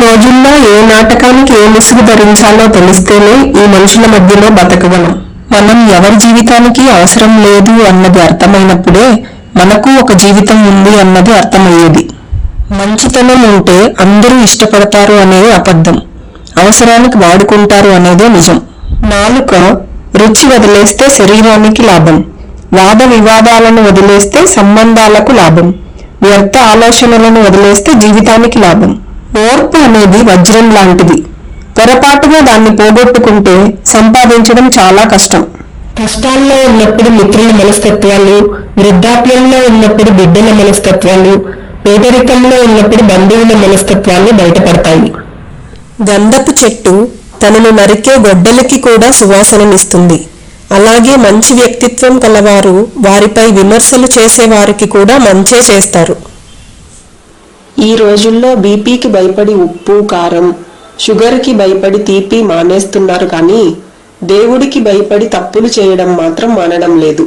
రోజుల్లో ఏ నాటకానికి ఏ ముసుగు ధరించాలో తెలిస్తేనే ఈ మనుషుల మధ్యలో బతకగలం. మనం ఎవరి జీవితానికి అవసరం లేదు అన్నది అర్థమైనప్పుడే మనకు ఒక జీవితం ఉంది అన్నది అర్థమయ్యేది. మంచితనం ఉంటే అందరూ ఇష్టపడతారు అనేది అబద్ధం, అవసరానికి వాడుకుంటారు అనేదే నిజం. నాలుక రుచి వదిలేస్తే శరీరానికి లాభం, వాద వివాదాలను వదిలేస్తే సంబంధాలకు లాభం, వ్యర్థ ఆలోచనలను వదిలేస్తే జీవితానికి లాభం. ఓర్పు అనేది వజ్రం లాంటిది, పొరపాటుగా దాన్ని పోగొట్టుకుంటే సంపాదించడం చాలా కష్టం. కష్టాల్లో ఉన్నప్పుడు మిత్రుల మనస్తత్వాలు, వృద్ధాప్యంలో ఉన్నప్పుడు బిడ్డల మనస్తత్వాలు, పేదరికంలో ఉన్నప్పుడు బంధువుల మనస్తత్వాలు బయటపడతాయి. గంధపు చెట్టు తనను నరికే గొడ్డలికి కూడా సువాసనమిస్తుంది. అలాగే మంచి వ్యక్తిత్వం కలవారు వారిపై విమర్శలు చేసేవారికి కూడా మంచే చేస్తారు. ఈ రోజుల్లో బీపీకి భయపడి ఉప్పు కారం, షుగర్కి భయపడి తీపి మానేస్తున్నారు, కానీ దేవుడికి భయపడి తప్పులు చేయడం మాత్రం మానడం లేదు.